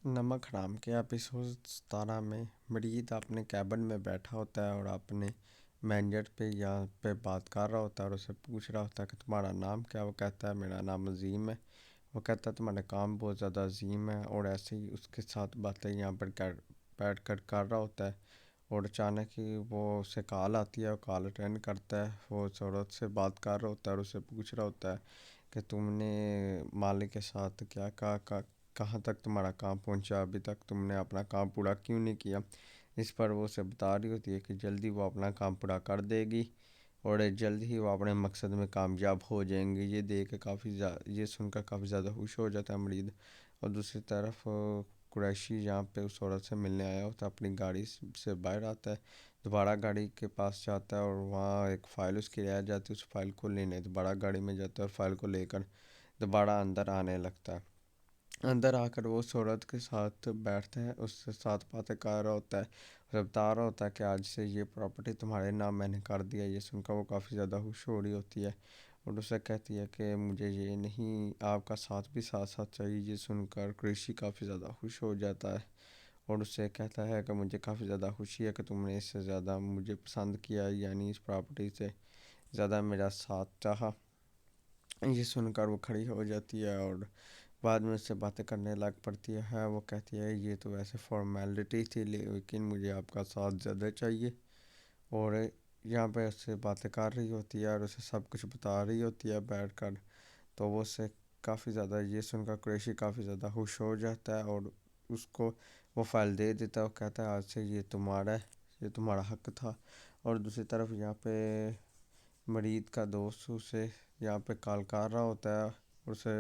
نمک حرام کے ایپیسوڈ 17 میں مریض اپنے کیبن میں بیٹھا ہوتا ہے اور اپنے مینیجر پہ بات کر رہا ہوتا ہے اور اسے پوچھ رہا ہوتا ہے کہ تمہارا نام کیا. وہ کہتا ہے میرا نام عظیم ہے. وہ کہتا ہے تمہارا کام بہت زیادہ عظیم ہے، اور ایسے ہی اس کے ساتھ باتیں یہاں پر بیٹھ کر رہا ہوتا ہے. اور اچانک ہی وہ اسے کال آتی ہے، وہ کال اٹینڈ کرتا ہے. وہ اس عورت سے بات کر رہا ہوتا ہے اور اسے پوچھ رہا ہوتا ہے کہ تم نے مالک کے ساتھ کیا کہا، کہاں تک تمہارا کام پہنچا، ابھی تک تم نے اپنا کام پورا کیوں نہیں کیا. اس پر وہ اسے بتا رہی ہوتی ہے کہ جلدی وہ اپنا کام پورا کر دے گی اور جلد ہی وہ اپنے مقصد میں کامیاب ہو جائیں گے. یہ دیکھ کے یہ سن کر کافی زیادہ خوش ہو جاتا ہے مرید. اور دوسری طرف قریشی یہاں پہ اس عورت سے ملنے آیا ہوتا ہے، اپنی گاڑی سے باہر آتا ہے، دوبارہ گاڑی کے پاس جاتا ہے اور وہاں ایک فائل اس کی رہ جاتی ہے. اس فائل کو لینے دوبارہ گاڑی میں جاتا ہے اور فائل کو لے کر دوبارہ اندر آنے لگتا ہے. اندر آ کر وہ اس عورت کے ساتھ بیٹھتا ہے، اس کے ساتھ باتیں کر رہا ہوتا ہے اور بتا رہا ہوتا ہے کہ آج سے یہ پراپرٹی تمہارے نام میں نے کر دیا. یہ سن کر وہ کافی زیادہ خوش ہو رہی ہوتی ہے اور اسے کہتی ہے کہ مجھے یہ نہیں، آپ کا ساتھ بھی ساتھ ساتھ چاہیے. یہ سن کر قریشی کافی زیادہ خوش ہو جاتا ہے اور اسے کہتا ہے کہ مجھے کافی زیادہ خوشی ہے کہ تم نے اس سے زیادہ مجھے پسند کیا، یعنی اس پراپرٹی سے زیادہ میرا ساتھ چاہا. یہ سن کر وہ کھڑی ہو جاتی ہے اور بعد میں اس سے باتیں کرنے لگ پڑتی ہے. وہ کہتی ہے یہ تو ویسے فارمیلٹی تھی، لیکن مجھے آپ کا ساتھ زیادہ چاہیے. اور یہاں پہ اس سے باتیں کر رہی ہوتی ہے اور اسے سب کچھ بتا رہی ہوتی ہے بیٹھ کر. تو وہ اسے کافی زیادہ، یہ سن کر قریشی کافی زیادہ خوش ہو جاتا ہے اور اس کو وہ فائل دے دیتا ہے. وہ کہتا ہے آج سے یہ تمہارا ہے، یہ تمہارا حق تھا. اور دوسری طرف یہاں پہ مرید کا دوست اسے یہاں پہ کال کر رہا ہوتا ہے اور اسے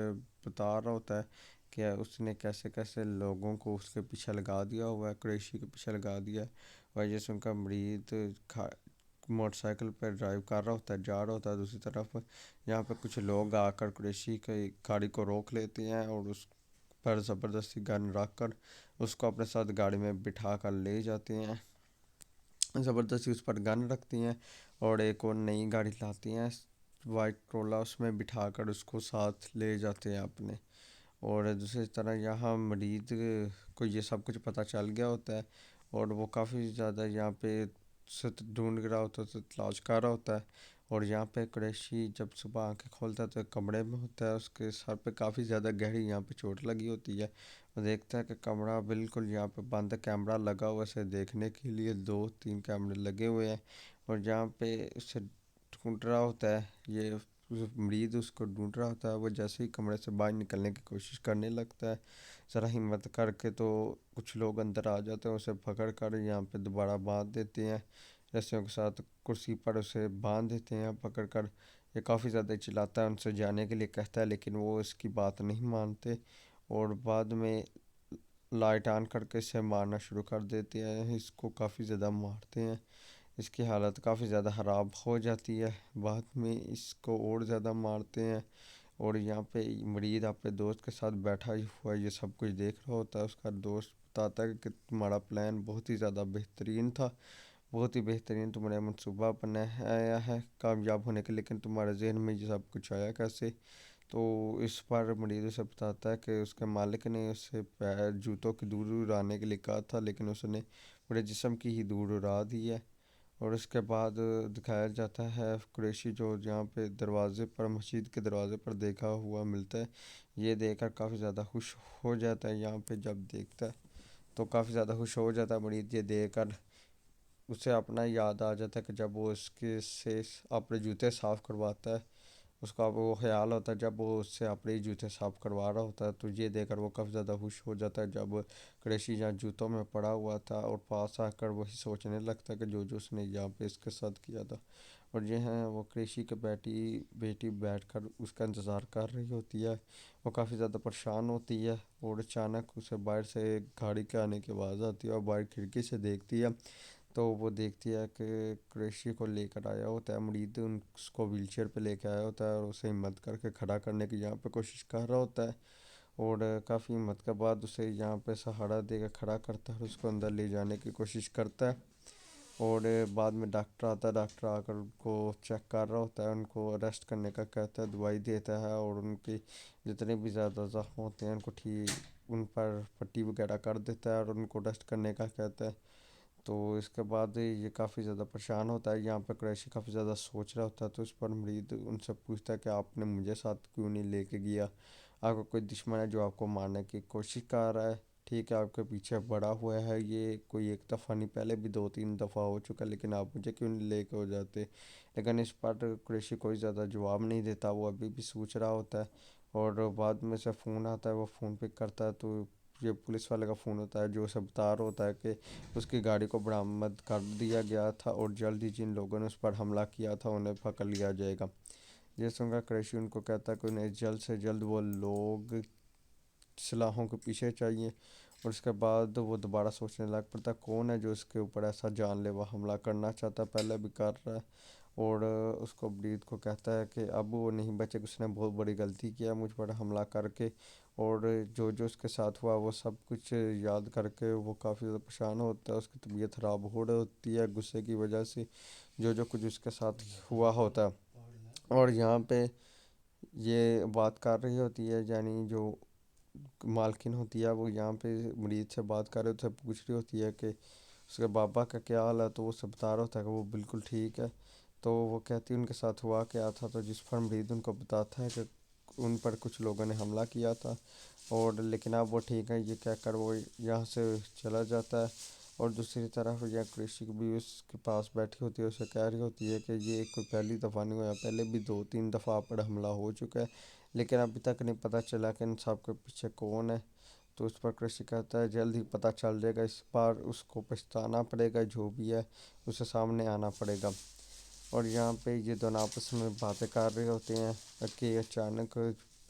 بتا رہا ہوتا ہے کہ اس نے کیسے کیسے لوگوں کو اس کے پیچھے لگا دیا ہوا ہے، قریشی کے پیچھے لگا دیا ہے. اور یہ سن کر مرید موٹر سائیکل پہ ڈرائیو کر رہا ہوتا ہے، جا رہا ہوتا ہے. دوسری طرف یہاں پہ کچھ لوگ آ کر قریشی کی گاڑی کو روک لیتے ہیں اور اس پر زبردستی گن رکھ کر اس کو اپنے ساتھ گاڑی میں بٹھا کر لے جاتے ہیں. زبردستی اس پر گن رکھتی ہیں اور ایک اور نئی گاڑی لاتی ہیں وائٹ کرولا، اس میں بٹھا کر اس کو ساتھ لے جاتے ہیں اپنے. اور دوسری طرح یہاں مرید کو یہ سب کچھ پتہ چل گیا ہوتا ہے اور وہ کافی زیادہ یہاں پہ ڈھونڈ رہا ہوتا ہے، تلاش کر رہا ہوتا ہے. اور یہاں پہ قریشی جب صبح آنکھیں کھولتا ہے تو ایک کمرے میں ہوتا ہے، اس کے سر پہ کافی زیادہ گہری یہاں پہ چوٹ لگی ہوتی ہے. وہ دیکھتا ہے کہ کمرہ بالکل یہاں پہ بند ہے، کیمرہ لگا ہوا ہے، اسے دیکھنے کے لیے 2-3 کیمرے لگے ہوئے ہیں. اور جہاں پہ اسے ڈھونڈ رہا ہوتا ہے، یہ مرید اس کو ڈھونڈ رہا ہوتا ہے. وہ جیسے ہی کمرے سے باہر نکلنے کی کوشش کرنے لگتا ہے ذرا ہمت کر کے، تو کچھ لوگ اندر آ جاتے ہیں، اسے پکڑ کر یہاں پہ دوبارہ باندھ دیتے ہیں رسیوں کے ساتھ، کرسی پر اسے باندھ دیتے ہیں پکڑ کر. یہ کافی زیادہ چلاتا ہے، ان سے جانے کے لیے کہتا ہے لیکن وہ اس کی بات نہیں مانتے اور بعد میں لائٹ آن کر کے اسے مارنا شروع کر دیتے ہیں. اس کو کافی زیادہ مارتے ہیں، اس کی حالت کافی زیادہ خراب ہو جاتی ہے. بعد میں اس کو اور زیادہ مارتے ہیں. اور یہاں پہ مرید اپنے دوست کے ساتھ بیٹھا ہی ہوا یہ سب کچھ دیکھ رہا ہوتا ہے. اس کا دوست بتاتا ہے کہ تمہارا پلان بہت ہی زیادہ بہترین تھا، بہت ہی بہترین تم نے منصوبہ بنایا ہے کامیاب ہونے کے، لیکن تمہارے ذہن میں یہ سب کچھ آیا کیسے؟ تو اس پر مرید اسے بتاتا ہے کہ اس کے مالک نے اسے جوتوں کی دور اڑانے کے لیے کہا تھا، لیکن اس نے پورے جسم کی ہی دور اڑا دی ہے. اور اس کے بعد دکھایا جاتا ہے قریشی جو یہاں پہ دروازے پر، مسجد کے دروازے پر دیکھا ہوا ملتا ہے. یہ دیکھ کر کافی زیادہ خوش ہو جاتا ہے. یہاں پہ جب دیکھتا ہے تو کافی زیادہ خوش ہو جاتا ہے مرید. یہ دیکھ کر اسے اپنا یاد آ جاتا ہے کہ جب وہ اس کے سے اپنے جوتے صاف کرواتا ہے، اس کا وہ خیال ہوتا ہے جب وہ اس سے اپنے جوتے صاف کروا رہا ہوتا ہے. تو یہ دیکھ کر وہ کافی زیادہ خوش ہو جاتا ہے جب قریشی جہاں جوتوں میں پڑا ہوا تھا، اور پاس آ کر وہی سوچنے لگتا ہے کہ جو اس نے یہاں پہ اس کے ساتھ کیا تھا. اور یہ ہیں وہ قریشی کی بیٹی بیٹھ کر اس کا انتظار کر رہی ہوتی ہے. وہ کافی زیادہ پریشان ہوتی ہے اور اچانک اسے باہر سے ایک گاڑی کے آنے کی آواز آتی ہے اور باہر کھڑکی سے دیکھتی ہے تو وہ دیکھتی ہے کہ قریشی کو لے کر آیا ہوتا ہے مرید، اس کو ویل چیئر پہ لے کے آیا ہوتا ہے اور اسے ہمت کر کے کھڑا کرنے کی یہاں پہ کوشش کر رہا ہوتا ہے. اور کافی ہمت کے بعد اسے یہاں پہ سہارا دے کے کھڑا کرتا ہے اور اس کو اندر لے جانے کی کوشش کرتا ہے. اور بعد میں ڈاکٹر آتا ہے، ڈاکٹر آ کر ان کو چیک کر رہا ہوتا ہے، ان کو ریسٹ کرنے کا کہتا ہے، دوائی دیتا ہے اور ان کی جتنے بھی زیادہ زخم ہوتے ہیں ان پر پٹی وغیرہ کر دیتا ہے اور ان کو ٹیسٹ کرنے کا کہتا ہے. تو اس کے بعد یہ کافی زیادہ پریشان ہوتا ہے. یہاں پہ قریشی کافی زیادہ سوچ رہا ہوتا ہے. تو اس پر مرید ان سے پوچھتا ہے کہ آپ نے مجھے ساتھ کیوں نہیں لے کے گیا؟ آپ کا کوئی دشمن ہے جو آپ کو مارنے کی کوشش کر رہا ہے؟ ٹھیک ہے، آپ کے پیچھے بڑا ہوا ہے یہ کوئی ایک دفعہ نہیں، پہلے بھی 2 3 دفعہ ہو چکا، لیکن آپ مجھے کیوں نہیں لے کے ہو جاتے؟ لیکن اس پر قریشی کوئی زیادہ جواب نہیں دیتا. وہ ابھی بھی سوچ رہا ہوتا ہے. اور بعد میں سے فون آتا ہے، وہ فون پک کرتا ہے تو یہ پولیس والے کا فون ہوتا ہے جو اسے بتا رہا ہوتا ہے کہ اس کی گاڑی کو برآمد کر دیا گیا تھا اور جلد ہی جن لوگوں نے اس پر حملہ کیا تھا انہیں پکڑ لیا جائے گا. یہ سن کر قریشی ان کو کہتا ہے کہ انہیں جلد سے جلد وہ لوگ سلاحوں کے پیچھے چاہیے. اور اس کے بعد وہ دوبارہ سوچنے لگ پڑتا ہے کون ہے جو اس کے اوپر ایسا جان لیوا حملہ کرنا چاہتا ہے، پہلے بھی کر رہا ہے. اور اس کو برید کو کہتا ہے کہ اب وہ نہیں بچے کہ اس نے بہت بڑی غلطی کیا مجھ پر حملہ کر کے. اور جو جو اس کے ساتھ ہوا وہ سب کچھ یاد کر کے وہ کافی زیادہ پریشان ہوتا ہے. اس کی طبیعت خراب ہو رہی ہوتی ہے غصے کی وجہ سے، جو جو کچھ اس کے ساتھ ہوا ہوتا ہے. اور یہاں پہ یہ بات کر رہی ہوتی ہے، یعنی جو مالکن ہوتی ہے وہ یہاں پہ مرید سے بات کر رہے ہوتے ہیں، پوچھ رہی ہوتی ہے کہ اس کے بابا کا کیا حال ہے. تو وہ سب بتا رہا ہوتا ہے کہ وہ بالکل ٹھیک ہے. تو وہ کہتی ہے ان کے ساتھ ہوا کیا تھا. تو جس پر مرید ان کو بتاتا ہے کہ ان پر کچھ لوگوں نے حملہ کیا تھا اور لیکن اب وہ ٹھیک ہے. یہ کہہ کر وہ یہاں سے چلا جاتا ہے. اور دوسری طرف یہ قریشی بھی اس کے پاس بیٹھی ہوتی ہے، اسے کہہ رہی ہوتی ہے کہ یہ کوئی پہلی دفعہ نہیں ہوا، پہلے بھی 2 3 دفعہ آپ پر حملہ ہو چکا ہے، لیکن ابھی تک نہیں پتہ چلا کہ ان سب کے پیچھے کون ہے. تو اس پر قریشی کہتا ہے جلد ہی پتہ چل جائے گا، اس بار اس کو پچھتانا پڑے گا، جو بھی ہے اسے سامنے آنا پڑے گا. اور یہاں پہ یہ دونوں آپس میں باتیں کر رہے ہوتے ہیں کہ اچانک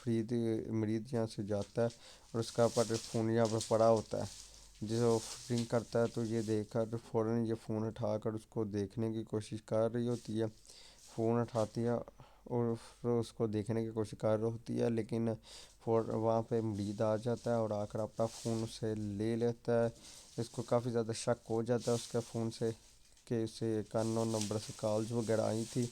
مرید یہاں سے جاتا ہے اور اس کا پر فون یہاں پہ پڑا ہوتا ہے. جو رنگ کرتا ہے تو یہ دیکھ کر فوراً یہ فون اٹھا کر اس کو دیکھنے کی کوشش کر رہی ہوتی ہے. فون اٹھاتی ہے اور پھر اس کو دیکھنے کی کوشش کر رہی ہوتی ہے، لیکن وہاں پہ مرید آ جاتا ہے اور آ کر اپنا فون اسے لے لیتا ہے. اس کو کافی زیادہ شک ہو جاتا ہے اس کے فون سے کہ اسے ایک ان نون نمبر سے کالز وغیرہ آئی تھی،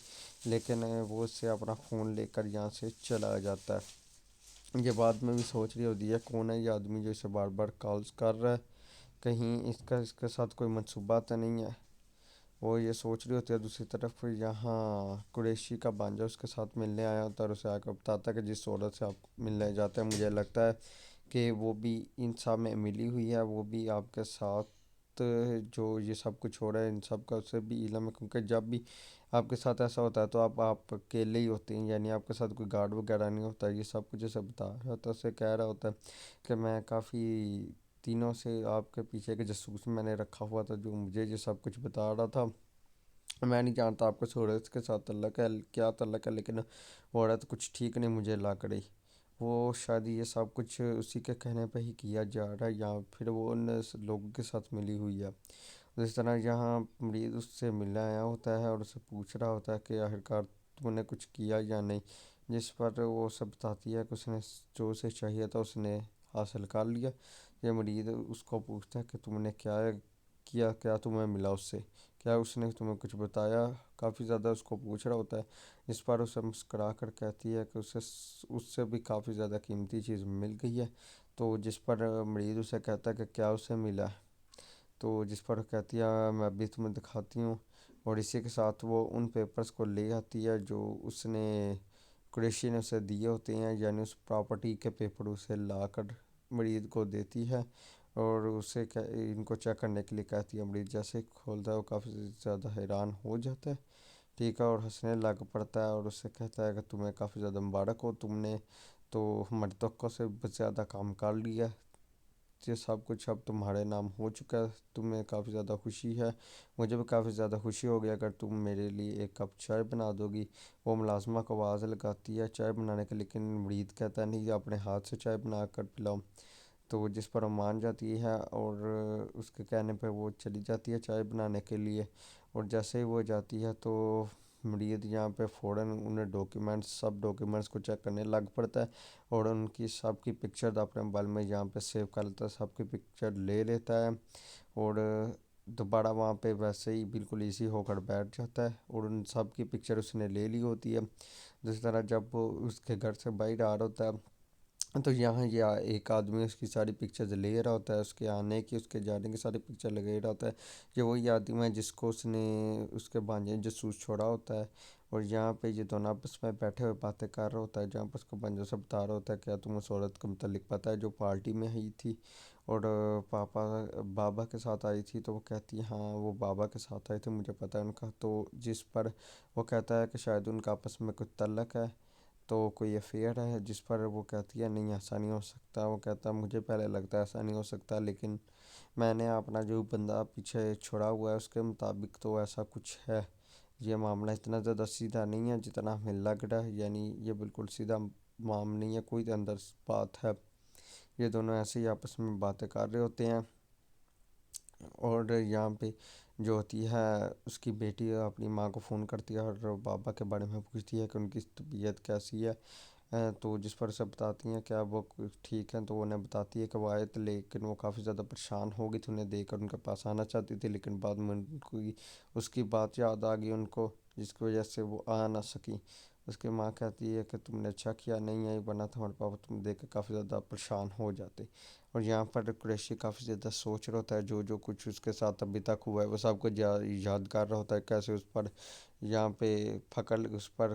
لیکن وہ اس سے اپنا فون لے کر یہاں سے چلا جاتا ہے. یہ بعد میں بھی سوچ رہی ہوتی ہے کون ہے یہ آدمی جو اسے بار بار کالز کر رہا ہے، کہیں اس کے ساتھ کوئی منصوبہ تو نہیں ہے. وہ یہ سوچ رہی ہوتی ہے. دوسری طرف یہاں قریشی کا بانجا اس کے ساتھ ملنے آیا ہوتا ہے اور اسے آ کر بتاتا ہے کہ جس عورت سے آپ ملنے جاتے ہیں مجھے لگتا ہے کہ وہ بھی ان سب میں ملی ہوئی ہے، وہ بھی آپ کے ساتھ جو یہ سب کچھ ہو رہا ہے ان سب کا اسے بھی علم ہے، کیونکہ جب بھی آپ کے ساتھ ایسا ہوتا ہے تو آپ اکیلے ہی ہوتے ہیں، یعنی آپ کے ساتھ کوئی گارڈ وغیرہ نہیں ہوتا. یہ سب کچھ اسے بتا رہا ہوتا ہے. اسے کہہ رہا ہوتا ہے کہ میں کافی تینوں سے آپ کے پیچھے کے جاسوس میں نے رکھا ہوا تھا جو مجھے یہ سب کچھ بتا رہا تھا. میں نہیں جانتا آپ کو سورج کے ساتھ تعلق ہے کیا تعلق ہے، لیکن وہ عورت کچھ ٹھیک نہیں مجھے لگ رہی. وہ شاید یہ سب کچھ اسی کے کہنے پہ ہی کیا جا رہا ہے، یا پھر وہ ان لوگوں کے ساتھ ملی ہوئی ہے. اس طرح یہاں مریض اس سے ملنے آیا ہوتا ہے اور اسے پوچھ رہا ہوتا ہے کہ آخرکار تم نے کچھ کیا یا نہیں. جس پر وہ سب بتاتی ہے کہ اس نے جو اسے چاہیے تھا اس نے حاصل کر لیا. یہ مریض اس کو پوچھتا ہے کہ تم نے کیا کیا، کیا تمہیں ملا اس سے، کیا اس نے تمہیں کچھ بتایا. کافی زیادہ اس کو پوچھ رہا ہوتا ہے. اس پر اسے مسکرا کر کہتی ہے کہ اس سے بھی کافی زیادہ قیمتی چیز مل گئی ہے. تو جس پر مریض اسے کہتا ہے کہ کیا اسے ملا ہے. تو جس پر کہتی ہے میں ابھی تمہیں دکھاتی ہوں. اور اسی کے ساتھ وہ ان پیپرز کو لے آتی ہے جو اس نے قریشی نے اسے دیے ہوتے ہیں، یعنی اس پراپرٹی کے پیپر اسے لا کر مریض کو دیتی ہے اور اسے ان کو چیک کرنے کے لیے کہتی ہے. مریض جیسے ہی کھولتا ہے وہ کافی زیادہ حیران ہو جاتا ہے، ٹھیک ہے، اور ہنسنے لگ پڑتا ہے اور اسے کہتا ہے کہ تمہیں کافی زیادہ مبارک ہو، تم نے تو ہماری توقع سے زیادہ کام کر لیا. یہ سب کچھ اب تمہارے نام ہو چکا ہے، تمہیں کافی زیادہ خوشی ہے، مجھے بھی کافی زیادہ خوشی ہوگی اگر تم میرے لیے ایک کپ چائے بنا دو گی. وہ ملازمہ کو آواز لگاتی ہے چائے بنانے کے، لیکن مرید کہتا ہے نہیں اپنے ہاتھ سے چائے بنا کر پلاؤ. تو جس پر وہ مان جاتی ہے اور اس کے کہنے پہ وہ چلی جاتی ہے چائے بنانے کے لیے. اور جیسے ہی وہ جاتی ہے تو مرید یہاں پہ فوراً انہیں سب ڈاکیومنٹس کو چیک کرنے لگ پڑتا ہے اور ان کی سب کی پکچر اپنے موبائل میں یہاں پہ سیو کر لیتا ہے، سب کی پکچر لے لیتا ہے اور دوبارہ وہاں پہ ویسے ہی بالکل ایزی ہو کر بیٹھ جاتا ہے اور ان سب کی پکچر اس نے لے لی ہوتی ہے. جس طرح جب وہ اس کے گھر سے باہر آ رہا ہوتا ہے تو یہاں یہ ایک آدمی اس کی ساری پکچرز لے رہا ہوتا ہے، اس کے آنے کی اس کے جانے کی ساری پکچر لگے رہا ہوتا ہے۔ یہ وہی آدمی ہے جس کو اس نے اس کے بھانجے نے جاسوس چھوڑا ہوتا ہے، اور یہاں پہ یہ دونوں آپس میں بیٹھے ہوئے باتیں کر رہا ہوتا ہے، جہاں پر اس کو بھانجا سے بتا رہا ہوتا ہے کیا تم اس عورت کے متعلق پتہ ہے جو پارٹی میں آئی تھی اور پاپا بابا کے ساتھ آئی تھی؟ تو وہ کہتی ہے ہاں وہ بابا کے ساتھ آئی تھی، مجھے پتہ ہے ان کا۔ تو جس پر وہ کہتا ہے کہ شاید ان کا آپس میں کچھ تعلق ہے، تو کوئی افیئر ہے، جس پر وہ کہتی ہے نہیں ایسا نہیں ہو سکتا۔ وہ کہتا ہے مجھے پہلے لگتا ہے ایسا نہیں ہو سکتا، لیکن میں نے اپنا جو بندہ پیچھے چھوڑا ہوا ہے اس کے مطابق تو ایسا کچھ ہے۔ یہ معاملہ اتنا زیادہ سیدھا نہیں ہے جتنا ہمیں لگ رہا ہے، یعنی یہ بالکل سیدھا معاملہ نہیں ہے، کوئی اندر بات ہے۔ یہ دونوں ایسے ہی آپس میں باتیں کر رہے ہوتے ہیں، اور یہاں پہ جو ہوتی ہے اس کی بیٹی اپنی ماں کو فون کرتی ہے اور بابا کے بارے میں پوچھتی ہے کہ ان کی طبیعت کیسی ہے۔ تو جس پر سے بتاتی ہیں کیا وہ ٹھیک ہیں، تو وہ انہیں بتاتی ہے کہ وہ آئے تھے لیکن وہ کافی زیادہ پریشان ہو گئی تھی، انہیں دیکھ کر ان کے پاس آنا چاہتی تھی، لیکن بعد میں ان کو اس کی بات یاد آ گئی ان کو، جس کی وجہ سے وہ آ نہ سکی۔ اس کی ماں کہتی ہے کہ تم نے اچھا کیا نہیں آئی، ورنہ تمہارے پاپا تم دیکھ کے کافی زیادہ پریشان ہو جاتے۔ اور یہاں پر قریشی کافی زیادہ سوچ رہا ہوتا ہے جو کچھ اس کے ساتھ ابھی تک ہوا ہے وہ سب کچھ یاد کر رہا ہوتا ہے، کیسے اس پر یہاں پہ پکڑ اس پر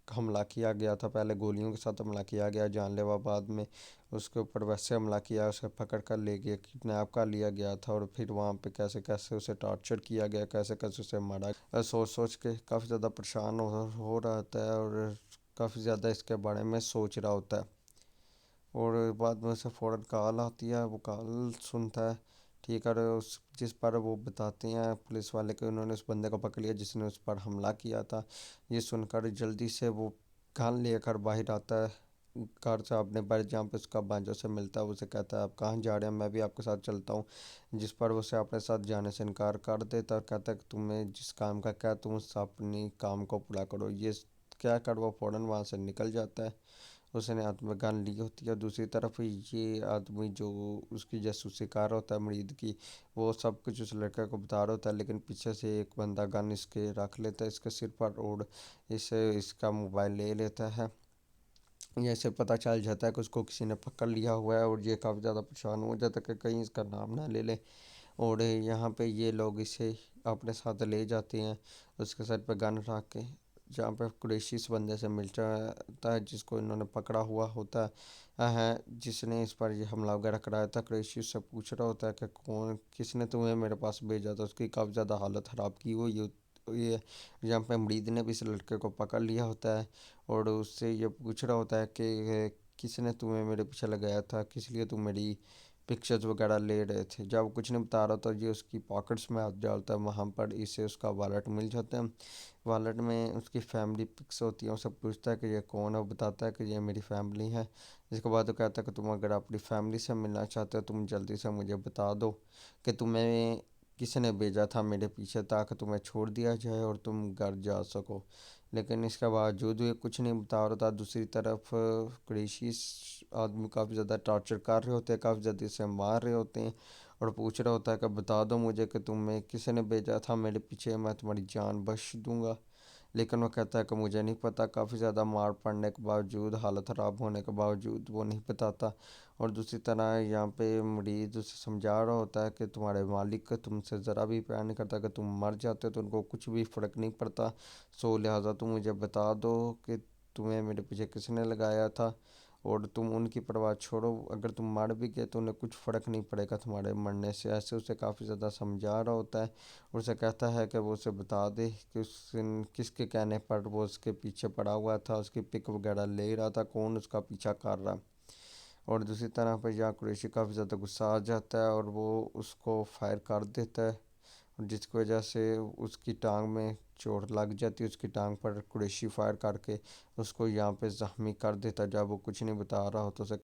حملہ کیا گیا تھا، پہلے گولیوں کے ساتھ حملہ کیا گیا جان لیوا، بعد میں اس کے اوپر ویسے حملہ کیا، اسے پکڑ کر لے گیا، کڈنیپ کر لیا گیا تھا، اور پھر وہاں پہ کیسے کیسے اسے ٹارچر کیا گیا، کیسے کیسے اسے مارا۔ سوچ سوچ کے کافی زیادہ پریشان ہو رہا ہوتا ہے، اور کافی زیادہ اس کے بارے میں سوچ رہا ہوتا ہے۔ اور بعد میں اسے فوراً کال آتی ہے، وہ کال سنتا ہے، ٹھیک ہے، اور جس پر وہ بتاتے ہیں پولیس والے کہ انہوں نے اس بندے کو پکڑ لیا جس نے اس پر حملہ کیا تھا۔ یہ سن کر جلدی سے وہ گن لے کر باہر آتا ہے گھر سے اپنے پر، جہاں پہ اس کا بھانجا سے ملتا ہے، اسے کہتا ہے آپ کہاں جا رہے ہیں، میں بھی آپ کے ساتھ چلتا ہوں، جس پر اسے اپنے ساتھ جانے سے انکار کر دیتا ہے اور کہتا ہے کہ تمہیں جس کام کا کیا تم اس اپنی کام کو پورا کرو۔ یہ کیا کر وہ فوراً وہاں سے نکل جاتا ہے، اس نے ہاتھ میں گن لی ہوتی ہے۔ دوسری طرف یہ آدمی جو اس کی جاسوسی کار ہوتا ہے مریض کی، وہ سب کچھ اس لڑکے کو بتا رہا ہوتا ہے، لیکن پیچھے سے ایک بندہ گن اس کے رکھ لیتا ہے اس کے سر پر، اور اس کا موبائل لے لیتا ہے۔ یہ اسے پتہ چل جاتا ہے کہ اس کو کسی نے پکڑ لیا ہوا ہے، اور یہ کافی زیادہ پریشان ہو جاتا ہے کہ کہیں اس کا نام نہ لے لے، اور یہاں پہ یہ لوگ اسے اپنے ساتھ لے جاتے ہیں اس کے سر پہ گن رکھ کے، جہاں پہ قریشی اس بندے سے مل جاتا ہے جس کو انہوں نے پکڑا ہوا ہوتا ہے، جس نے اس پر یہ حملہ وغیرہ کرایا تھا۔ قریشی اس سے پوچھ رہا ہوتا ہے کہ کس نے تمہیں میرے پاس بھیجا تھا، اس کی کافی زیادہ حالت خراب کی ہوئی ہوئی ہے۔ جہاں پہ مرید نے بھی اس لڑکے کو پکڑ لیا ہوتا ہے، اور اس سے یہ پوچھ رہا ہوتا ہے کہ کس نے تمہیں میرے پیچھے لگایا تھا، کس لیے تم میری پکچرز وغیرہ لے رہے تھے۔ جب وہ کچھ نہیں بتا رہا تھا، یہ اس کی پاکٹس میں ہاتھ ڈالتا ہے، وہاں پر اسے اس کا والیٹ مل جاتا ہے، والیٹ میں اس کی فیملی پکس ہوتی ہیں، اسے پوچھتا ہے کہ یہ کون ہے، وہ بتاتا ہے کہ یہ میری فیملی ہے۔ اس کے بعد وہ کہتا ہے کہ تم اگر اپنی فیملی سے ملنا چاہتے ہو تم جلدی سے مجھے بتا دو کہ تمہیں کس نے بھیجا تھا میرے پیچھے، تاکہ تمہیں چھوڑ دیا جائے اور تم گھر جا سکو۔ لیکن اس کے باوجود یہ کچھ نہیں بتا رہا تھا۔ دوسری طرف قریشی اس آدمی کافی زیادہ ٹارچر کر رہے ہوتے ہیں، کافی زیادہ اسے مار رہے ہوتے ہیں، اور پوچھ رہا ہوتا ہے کہ بتا دو مجھے کہ تمہیں کس نے بھیجا تھا میرے پیچھے، میں تمہاری جان بخش دوں گا۔ لیکن وہ کہتا ہے کہ مجھے نہیں پتہ، کافی زیادہ مار پڑنے کے باوجود، حالت خراب ہونے کے باوجود وہ نہیں بتاتا۔ اور دوسری طرح یہاں پہ مریض اسے سمجھا رہا ہوتا ہے کہ تمہارے مالک تم سے ذرا بھی پیار نہیں کرتا، کہ تم مر جاتے تو ان کو کچھ بھی فرق نہیں پڑتا، سو لہٰذا تم مجھے بتا دو کہ تمہیں میرے پیچھے کس نے لگایا تھا، اور تم ان کی پرواہ چھوڑو، اگر تم مر بھی گئے تو انہیں کچھ فرق نہیں پڑے گا تمہارے مرنے سے۔ ایسے اسے کافی زیادہ سمجھا رہا ہوتا ہے، اور اسے کہتا ہے کہ وہ اسے بتا دے کہ کس کے کہنے پر وہ اس کے پیچھے پڑا ہوا تھا، اس کی پک وغیرہ لے رہا تھا، کون اس کا پیچھا کر رہا۔ اور دوسری طرح پر یہاں قریشی کافی زیادہ غصہ آ جاتا ہے، اور وہ اس کو فائر کر دیتا ہے، جس کی وجہ سے اس کی ٹانگ میں چوٹ لگ جاتی ہے، اس کی ٹانگ پر قریشی فائر کر کے اس کو یہاں پہ زخمی کر دیتا ہے۔ جب وہ کچھ نہیں بتا رہا ہو تو اسے